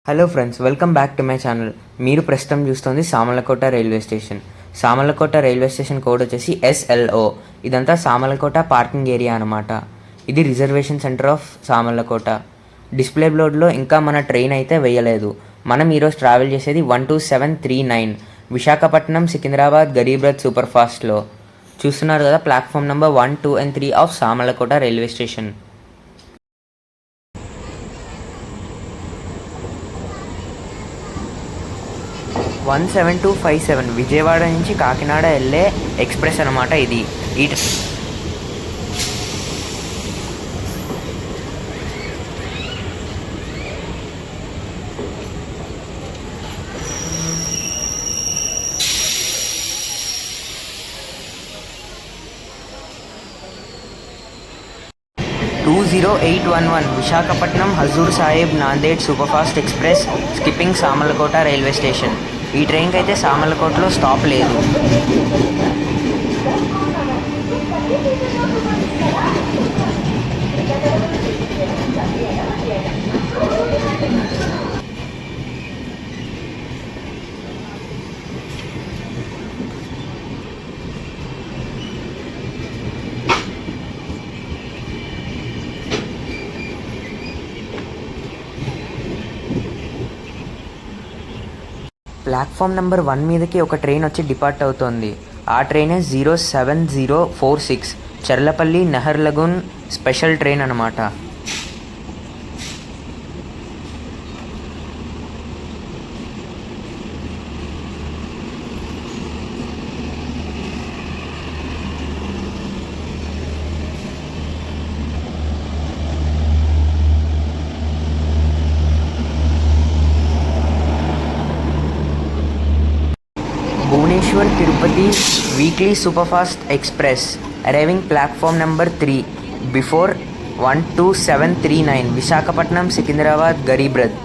Hello friends, welcome back to my channel. మీరు ప్రస్తుతం చూస్తుంది Samarlakota railway station. Samarlakota railway station code వచ్చేసి SLO. ఇదంతా సామర్లకోట పార్కింగ్ ఏరియా అనమాట. ఇది reservation centre of Samarlakota. Display బోర్డులో ఇంకా మన ట్రైన్ అయితే వేయలేదు. మనం ఈరోజు ట్రావెల్ చేసేది 12739 విశాఖపట్నం సికింద్రాబాద్ గరీబ్ రథ్ సూపర్ ఫాస్ట్లో. చూస్తున్నారు కదా, platform number 1, 2 and 3 of Samalkot railway station. 17257 Vijayawada నుంచి కాకినాడ వెళ్ళే ఎక్స్ప్రెస్ అనమాట ఇది. ఈ 20811 Visakhapatnam Hazur Sahib Nanded superfast express skipping Samalkot railway station. ఈ ట్రైన్కి అయితే సామర్లకోటలో స్టాప్ లేదు. ప్లాట్ఫామ్ నెంబర్ 1 మీదకి ఒక ట్రైన్ వచ్చి డిపార్ట్ అవుతోంది. ఆ ట్రైనే 07046 చర్లపల్లి నహర్లగున్ స్పెషల్ ట్రైన్ అనమాట. Bhubaneswar Tirupati weekly superfast express arriving platform number 3 before 12739 Visakhapatnam Secunderabad Garib Rath.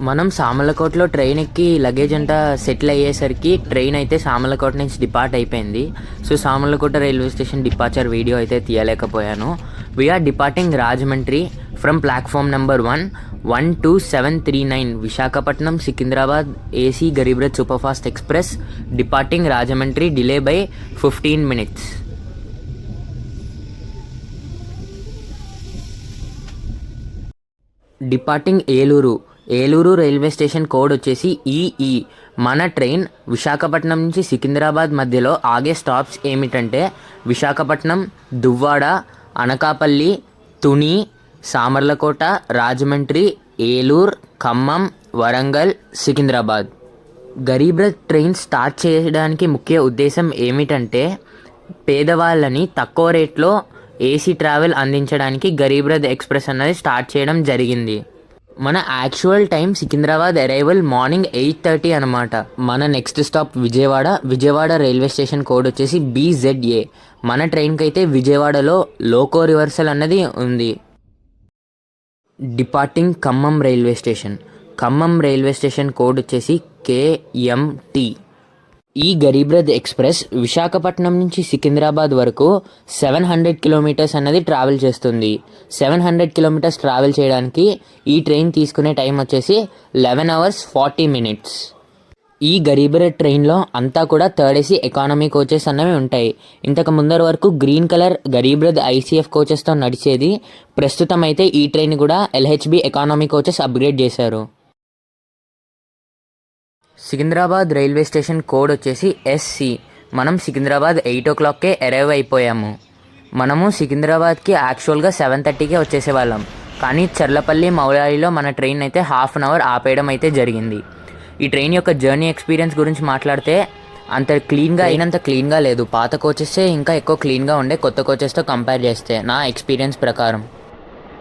మనం సామర్లకోటలో ట్రైన్ ఎక్కి లగేజ్ అంతా సెటిల్ అయ్యేసరికి ట్రైన్ అయితే సామర్లకోట నుంచి డిపార్ట్ అయిపోయింది. So Samalkot railway station departure video అయితే తీయలేకపోయాను. We're departing Rajahmundry from platform number 1, 12739 Visakhapatnam Secunderabad AC Garib Rath superfast express departing Rajahmundry, delay by 15 minutes. Departing Eluru railway station code వచ్చేసి EE. మన ట్రైన్ విశాఖపట్నం నుంచి సికింద్రాబాద్ మధ్యలో ఆగే స్టాప్స్ ఏమిటంటే విశాఖపట్నం, దువ్వాడ, అనకాపల్లి, తుని, సామర్లకోట, రాజమండ్రి, ఏలూరు, ఖమ్మం, వరంగల్, సికింద్రాబాద్. గరీబ్ రథ్ ట్రైన్ స్టార్ట్ చేయడానికి ముఖ్య ఉద్దేశం ఏమిటంటే పేదవాళ్ళని తక్కువ రేట్లో AC ట్రావెల్ అందించడానికి గరీబ్ రథ్ ఎక్స్ప్రెస్ అన్నది స్టార్ట్ చేయడం జరిగింది. మన actual time Secunderabad arrival morning 8:30 అనమాట. మన next stop Vijayawada railway station code వచ్చేసి BZA. మన ట్రైన్కి అయితే విజయవాడలో లోకో రివర్సల్ అన్నది ఉంది. Departing Khammam railway station code వచ్చేసి KMT. ఈ గరీబ్ రథ్ ఎక్స్ప్రెస్ విశాఖపట్నం నుంచి సికింద్రాబాద్ వరకు 700 kilometers అన్నది ట్రావెల్ చేస్తుంది. 700 kilometers ట్రావెల్ చేయడానికి ఈ ట్రైన్ తీసుకునే టైం వచ్చేసి 11 hours 40 minutes. ఈ గరీబ్ రథ్ ట్రైన్లో అంతా కూడా థర్డ్ AC ఎకానమీ కోచెస్ అన్నవి ఉంటాయి. ఇంతకు ముందర వరకు green colour Garib Rath ICF కోచెస్తో నడిచేది. ప్రస్తుతం అయితే ఈ ట్రైన్ కూడా LHB ఎకానమీ కోచెస్ అప్గ్రేడ్ చేశారు. సికింద్రాబాద్ రైల్వే స్టేషన్ కోడ్ వచ్చేసి SC. మనం సికింద్రాబాద్ 8 o'clockకే అరైవ్ అయిపోయాము. మనము సికింద్రాబాద్కి యాక్చువల్గా 7:30కే వచ్చేసేవాళ్ళం. కానీ చర్లపల్లి మౌలాలిలో మన ట్రైన్ అయితే 1/2 hour ఆపేయడం అయితే జరిగింది. ఈ ట్రైన్ యొక్క జర్నీ ఎక్స్పీరియన్స్ గురించి మాట్లాడితే అంత క్లీన్గా లేదు. పాత కోచెస్సే ఇంకా ఎక్కువ క్లీన్గా ఉండే కొత్త కోచెస్తో కంపేర్ చేస్తే నా ఎక్స్పీరియన్స్ ప్రకారం.